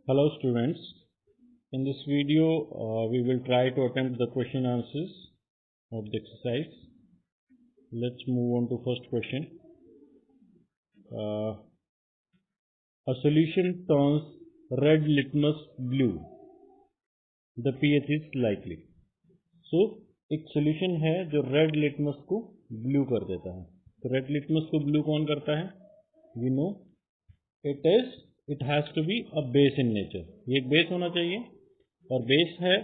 Hello students, in this video we will try to attempt the question answers of the exercise. Let's move on to first question. A solution turns red litmus blue. The pH is likely. So एक solution है जो red litmus को blue कर देता है. तो red litmus को blue कौन करता है? We know it has to be a base in nature. ये एक बेस होना चाहिए और बेस है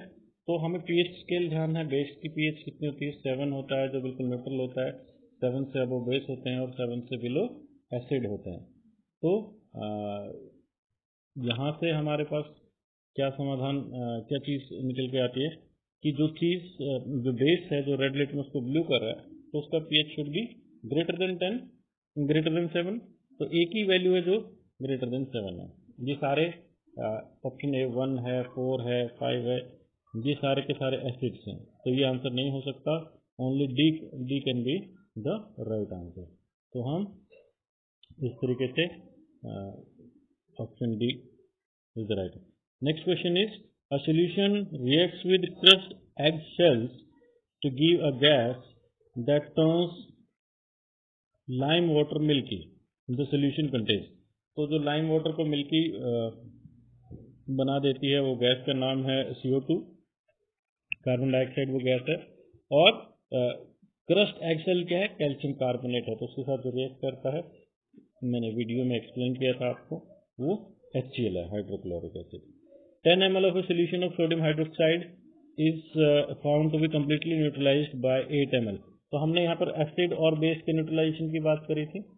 तो हमें pH स्केल ध्यान है. बेस की pH कितनी होती है? 7 होता है जो बिल्कुल न्यूट्रल होता है. 7 से अबव बेस होते हैं और 7 से बिलो एसिड होते हैं. तो यहाँ से हमारे पास क्या समाधान क्या चीज़ निकल के आती है कि जो बेस है जो रेड लिटमस को ब्लू कर रहा है तो उसका pH should be greater then 10 greater than 7. तो एक ही वैल्यू है जो ग्रेटर देन 7 है. ये सारे ऑप्शन ए 1 है, 4 है, 5 है, ये सारे के सारे एसिड्स हैं. तो ये आंसर नहीं हो सकता. Only D can be the right answer. तो हम इस तरीके से option D is the right. Next question is a solution reacts with crushed egg shells to give a gas that turns lime water milky. The solution contains. तो जो lime water को milky बना देती है वो गैस का नाम है CO2, कार्बन डाइऑक्साइड वो गैस है. और क्रस्ट एगशेल क्या है? कैल्शियम कार्बोनेट है. तो उसके साथ जो रिएक्ट करता है मैंने वीडियो में एक्सप्लेन किया था आपको, वो HCl है, hydrochloric acid. 10 ml of a solution of sodium hydroxide is found to be completely neutralized by 8 ml. तो हमने यहाँ पर एसिड और बेस के न्यूट्रलाइजेशन की बात करी थी.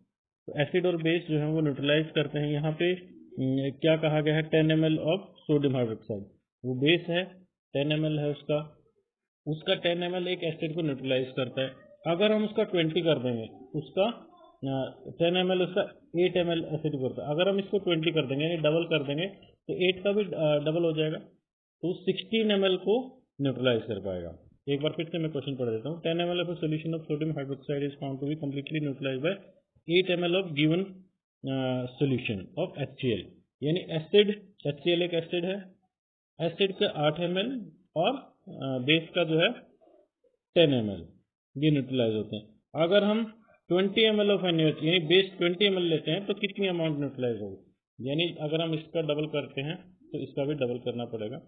तो एसिड और बेस जो है वो न्यूट्रलाइज करते हैं. यहाँ पे क्या कहा गया है? 10 ml ऑफ सोडियम हाइड्रोक्साइड. वो बेस है, 10 ml है उसका 10 ml एक एसिड को न्यूट्रलाइज करता है. अगर हम उसका 20 कर देंगे, उसका 10 ml उसका 8 ml एसिड करता है. अगर हम इसको 20 कर देंगे यानी डबल कर देंगे तो 8 का भी डबल हो जाएगा. तो 16 ml को न्यूट्रलाइज कर पाएगा. एक बार फिर से मैं क्वेश्चन पढ़ देता हूँ. 10 ml of solution of sodium hydroxide is found to be completely neutralised by 8 ml of given solution of HCl. यानी एसिड, HCl एक एसिड है, एसिड का 8 ml और बेस का जो है 10 ml ये न्यूट्रलाइज होते हैं. अगर हम 20 ml ऑफ NaOH यानी बेस 20 ml लेते हैं तो कितनी अमाउंट न्यूट्रलाइज होगी? यानी अगर हम इसका डबल करते हैं तो इसका भी डबल करना पड़ेगा.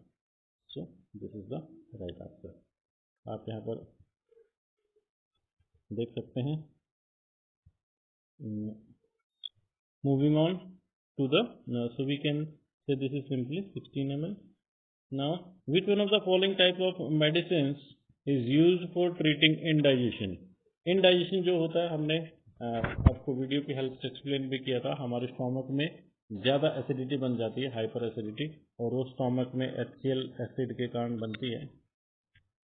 So this is the right answer. आप यहाँ पर देख सकते हैं. Moving on to the so we can say this is simply 16 ml. Now, which one of the following type of medicines is used for treating indigestion? Indigestion जो होता है हमने आपको वीडियो की हेल्प से एक्सप्लेन भी किया था. हमारे स्टोमक में ज़्यादा एसिडिटी बन जाती है, हाइपर एसिडिटी, और वो स्टोमक में HCl एसिड के कारण बनती है,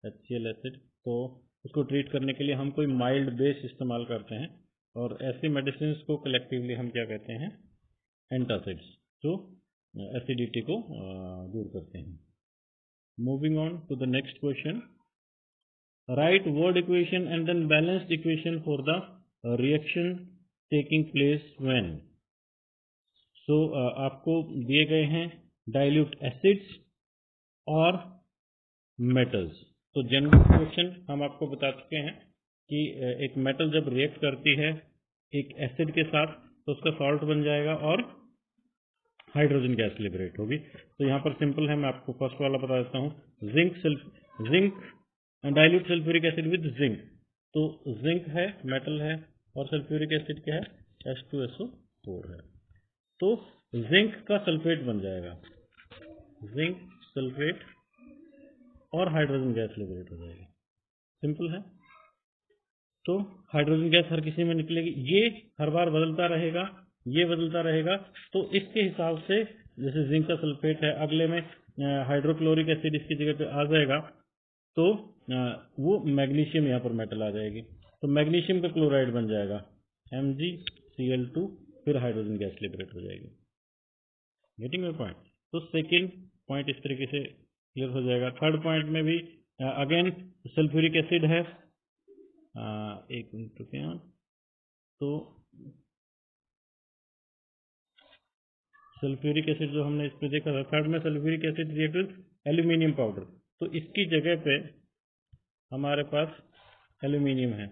HCl एसिड. तो उसको ट्रीट करने के लिए हम कोई माइल्ड बेस इस्तेमाल करते हैं और ऐसी मेडिसिन को कलेक्टिवली हम क्या कहते हैं? एंटासिड्स, जो एसिडिटी को दूर करते हैं. Moving on to the next question. Write word equation and then balanced equation for the reaction taking place when. So आपको दिए गए हैं डाइल्यूट एसिड्स और मेटल्स. तो जनरल क्वेश्चन हम आपको बता चुके हैं कि एक मेटल जब रिएक्ट करती है एक एसिड के साथ तो उसका सॉल्ट बन जाएगा और हाइड्रोजन गैस लिबरेट होगी. तो यहाँ पर सिंपल है, मैं आपको फर्स्ट वाला बता देता हूँ. Zinc dilute sulphuric acid with zinc. तो जिंक है, मेटल है, और सल्फ्यूरिक एसिड क्या है? H2SO4 है. तो जिंक का सल्फेट बन जाएगा, जिंक सल्फेट, और हाइड्रोजन गैस लिबरेट हो जाएगी. सिंपल है. तो हाइड्रोजन गैस हर किसी में निकलेगी. ये हर बार बदलता रहेगा, ये बदलता रहेगा. तो इसके हिसाब से जैसे जिंक का सल्फेट है, अगले में हाइड्रोक्लोरिक एसिड इसकी जगह पे आ जाएगा तो वो मैग्नीशियम यहाँ पर मेटल आ जाएगी. तो मैग्नीशियम का क्लोराइड बन जाएगा MgCl2, फिर हाइड्रोजन गैस लिबरेट हो जाएगी. Getting my point? तो सेकेंड पॉइंट इस तरीके से क्लियर हो जाएगा. थर्ड पॉइंट में भी अगेन सल्फ्यूरिक एसिड है. एक मिनट रुकिए. तो सल्फ्यूरिक एसिड जो हमने इस पे देखा था, थर्ड में sulphuric acid react with aluminium powder, तो इसकी जगह पे हमारे पास एल्यूमिनियम है,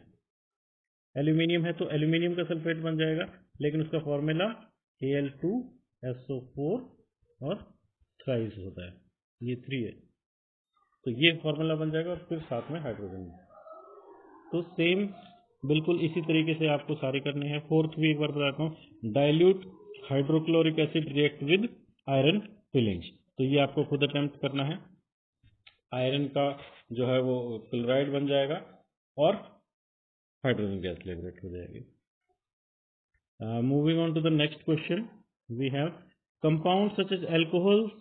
तो एल्यूमिनियम का सल्फेट बन जाएगा, लेकिन उसका फॉर्मूला Al2SO4 और थ्राइस होता है, ये 3 है, तो ये फॉर्मूला बन जाएगा और फिर साथ में हाइड्रोजन। तो सेम बिल्कुल इसी तरीके से आपको सारी करनी है। फोर्थ भी एक बार बताता हूँ, dilute hydrochloric acid react with iron filings, तो ये आपको खुद अटेम्प्ट करना है। आयरन का जो है वो क्लोराइड बन जाएगा और हाइड्रोजन गैस लिबरेट हो जाएगी। Moving on to the next question, we have compound such as alcohols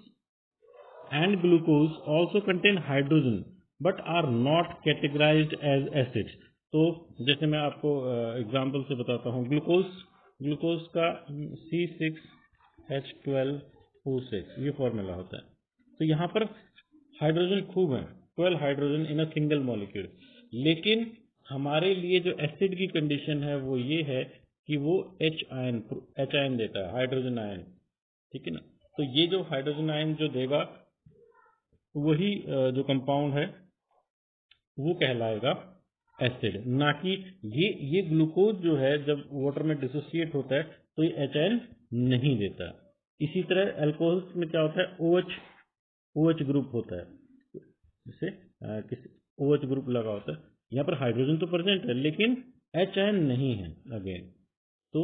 and glucose also contain hydrogen but are not categorized as acids। तो जैसे मैं आपको एग्जांपल से बताता हूँ, ग्लूकोज का C6H12O6 ये फॉर्मूला होता है। तो यहाँ पर हाइड्रोजन खूब है, 12 hydrogen in a single molecule, लेकिन हमारे लिए जो एसिड की कंडीशन है वो ये है कि वो H आयन देता है, हाइड्रोजन आयन, ठीक है ना। तो ये जो हाइड्रोजन आयन जो देगा वही जो कंपाउंड है वो कहलाएगा एसिड, ना कि ये ग्लूकोज जो है जब वाटर में डिसोसिएट होता है तो ये HN नहीं देता। इसी तरह अल्कोहल्स में क्या होता है, OH ग्रुप होता है, जैसे किसी OH ग्रुप लगा होता है, यहाँ पर हाइड्रोजन तो प्रेजेंट है लेकिन HN नहीं है अगेन। तो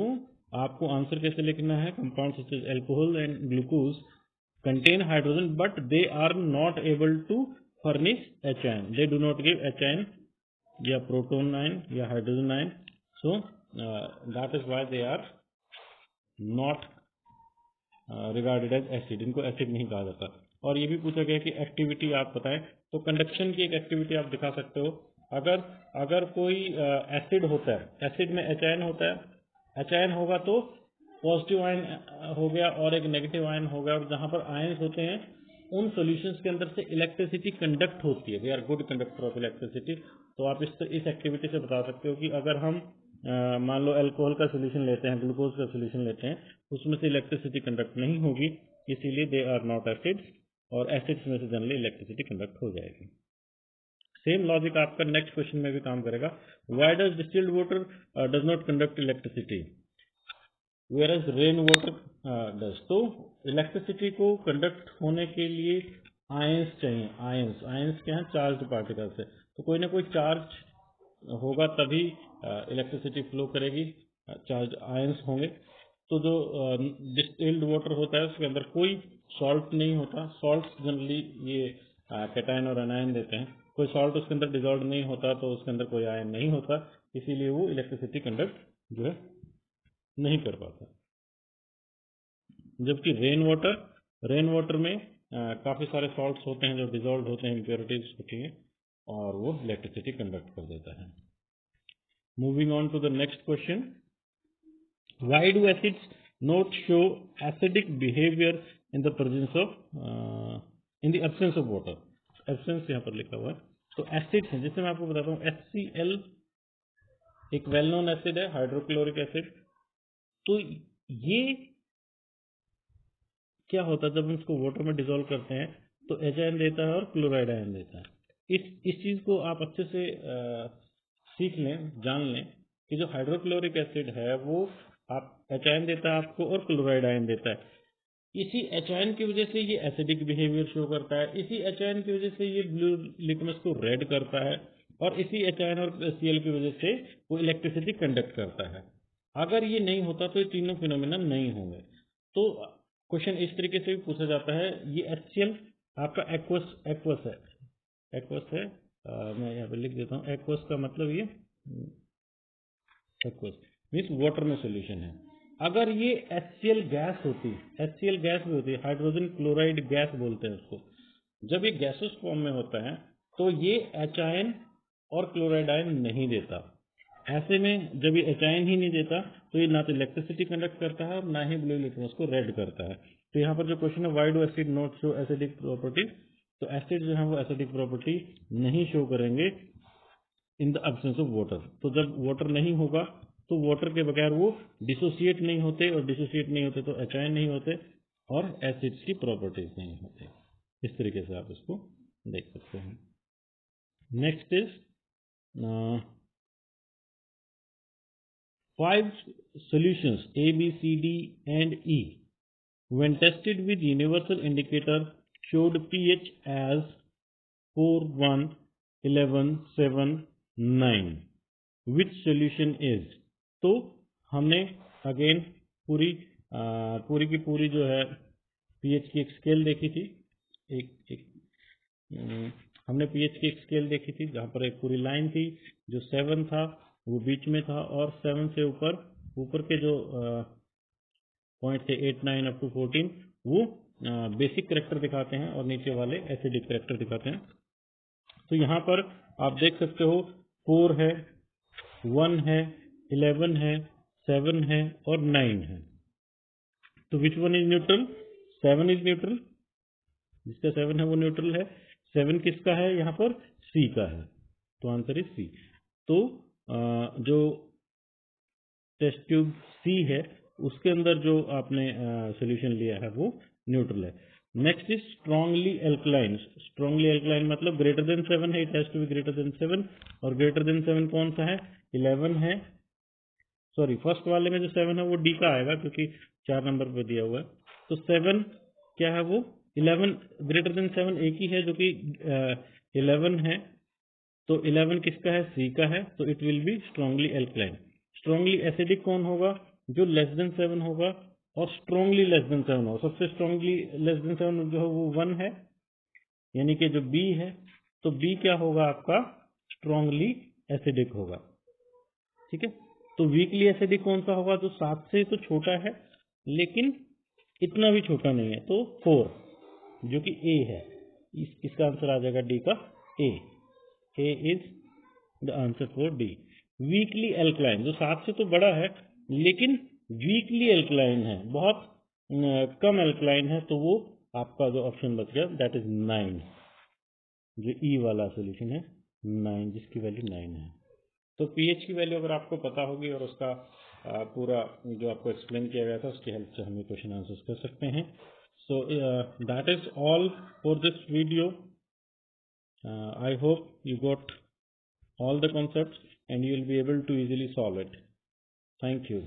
आपको आंसर कैसे लिखना है, compound such as alcohol and glucose contain hydrogen but they are not able to furnish HN, they do not give HN या proton ion या hydrogen ion, so that is why they are not regarded as acid, इनको acid नहीं कहा जाता। और ये भी पूछा गया कि एक्टिविटी आप बताएं, तो कंडक्शन की एक एक्टिविटी आप दिखा सकते हो। अगर कोई एसिड होता है, एसिड में HN होता है, HN होगा तो पॉजिटिव आयन हो गया और एक नेगेटिव आयन हो गया, और जहां पर आयन्स होते हैं उन सॉल्यूशंस के अंदर से इलेक्ट्रिसिटी कंडक्ट होती है, they are good conductor of electricity. तो आप इस एक्टिविटी से बता सकते हो कि अगर हम मान लो अल्कोहल का सोल्यूशन लेते हैं, ग्लूकोज का सोल्यूशन लेते हैं, उसमें से इलेक्ट्रिसिटी कंडक्ट नहीं होगी, इसीलिए दे आर नॉट एसिड्स, और एसिड्स में से जनरली इलेक्ट्रिसिटी कंडक्ट हो जाएगी। सेम लॉजिक आपका नेक्स्ट क्वेश्चन में भी काम करेगा, why does distilled water does not conduct electricity whereas rain water does. तो इलेक्ट्रिसिटी को कंडक्ट होने के लिए आयंस चाहिए, आयंस क्या है, चार्ज पार्टिकल्स है, तो कोई ना कोई चार्ज होगा तभी इलेक्ट्रिसिटी फ्लो करेगी, चार्ज आयंस होंगे। तो जो डिस्टिल्ड वाटर होता है उसके अंदर कोई सॉल्ट नहीं होता, सॉल्ट जनरली ये कैटायन और एनायन देते हैं, कोई सॉल्ट उसके अंदर डिजॉल्व नहीं होता तो उसके अंदर कोई आयन नहीं होता, इसीलिए वो इलेक्ट्रिसिटी कंडक्ट जो है नहीं कर पाता। जबकि रेन वाटर में काफी सारे सॉल्ट्स होते हैं जो डिजॉल्व होते हैं, इम्प्योरिटीज होती हैं, और वो इलेक्ट्रिसिटी कंडक्ट कर देता है। Moving on to the next question, why do acids not show acidic behaviour in the presence of in the absence of water. Absence यहाँ पर लिखा हुआ है, तो एसिड्स हैं, जैसे मैं आपको बताता हूँ, HCl एक वेल नोन एसिड है, हाइड्रोक्लोरिक एसिड। तो ये क्या होता है, जब हम इसको वाटर में डिसॉल्व करते हैं तो HN देता है और क्लोराइड आयन देता है। इस चीज को आप अच्छे से सीख लें, जान लें कि जो हाइड्रोक्लोरिक एसिड है वो आप HN देता है आपको और क्लोराइड आयन देता है। इसी HN की वजह से ये एसिडिक बिहेवियर शो करता है, इसी HN की वजह से ये ब्लू लिटमस को रेड करता है, और इसी HN और Cl की वजह से वो इलेक्ट्रिसिटी कंडक्ट करता है। अगर ये नहीं होता तो ये तीनों फिनोमिना नहीं होंगे। तो क्वेश्चन इस तरीके से भी पूछा जाता है, ये HCl आपका एक्वस है, मैं यहाँ पे लिख देता हूँ, एक्वस का मतलब ये एक्वस मीन्स वाटर में सोल्यूशन है। अगर ये HCl गैस होती, HCl गैस भी होती है, हाइड्रोजन क्लोराइड गैस बोलते हैं उसको, जब ये गैसेस फॉर्म में होता है तो ये HN और क्लोराइड आयन नहीं देता। ऐसे में जब ये HN ही नहीं देता तो ये ना तो इलेक्ट्रिसिटी कंडक्ट करता है और ना ही ब्लू लिटमस को रेड करता है। तो यहाँ पर जो क्वेश्चन है, why do acid not show acidic property, तो एसिड जो है वो एसिडिक प्रॉपर्टी नहीं शो करेंगे इन द एब्सेंस ऑफ वाटर। तो जब वाटर नहीं होगा तो वाटर के बगैर वो डिसोसिएट नहीं होते, और डिसोसिएट नहीं होते तो HN नहीं होते, और एसिड्स की प्रॉपर्टीज नहीं होती। इस तरीके से आप इसको देख सकते हैं। Next is 5 solutions A, B, C, D and E when tested with universal indicator showed pH as 4, 1, 11, 7, 9. Which solution is? तो हमने अगेन पूरी की पूरी जो है pH की एक स्केल देखी थी। हमने pH की एक स्केल देखी थी जहाँ पर एक पूरी लाइन थी, जो 7 था वो बीच में था, और 7 से ऊपर के जो पॉइंट थे 8, 9 अप टू 14 वो बेसिक करेक्टर दिखाते हैं और नीचे वाले एसिडिक करेक्टर दिखाते हैं। तो यहाँ पर आप देख सकते हो 4 है, 1 है, 11 है, 7 है और 9 है। तो which one is neutral? 7 is neutral, जिसका 7 है वो न्यूट्रल है। 7 किसका है? यहाँ पर C का है, तो आंसर इज C। तो जो टेस्ट ट्यूब C है उसके अंदर जो आपने सोल्यूशन लिया है वो न्यूट्रल है। Next is strongly alkaline. Strongly alkaline मतलब ग्रेटर देन 7 है, it has to be greater than 7, और ग्रेटर देन 7 कौन सा है? 11 है। सॉरी, फर्स्ट वाले में जो 7 है वो D का आएगा क्योंकि 4 नंबर पे दिया हुआ है। तो 7 क्या है? वो 11 ग्रेटर देन 7 एक ही है जो कि 11 है। तो 11 किसका है? C का है, तो it will be strongly alkaline. Strongly acidic कौन होगा? जो लेस देन 7 होगा और स्ट्रांगली लेस देन 7 होगा। सबसे स्ट्रांगली लेस देन 7 जो है वो 1 है, यानी कि जो B है, तो B क्या होगा आपका? स्ट्रांगली एसिडिक होगा। ठीक है, तो वीकली एसिडिक कौन सा होगा? जो 7 से तो छोटा है लेकिन इतना भी छोटा नहीं है, तो 4, जो कि A है। इसका आंसर आ जाएगा D का A। A is the answer for D। Weekly alkaline जो 7 से तो बड़ा है लेकिन वीकली एल्कलाइन है, बहुत कम एल्कलाइन है, तो वो आपका जो ऑप्शन बच गया दैट इज 9, जो E वाला सोल्यूशन है 9, जिसकी वैल्यू 9 है। तो pH की वैल्यू अगर आपको पता होगी और उसका पूरा जो आपको एक्सप्लेन किया गया था उसकी हेल्प से हम ये क्वेश्चन आंसर्स कर सकते हैं। So that is all for this video. I hope you got all the concepts and you will be able to easily solve it. Thank you.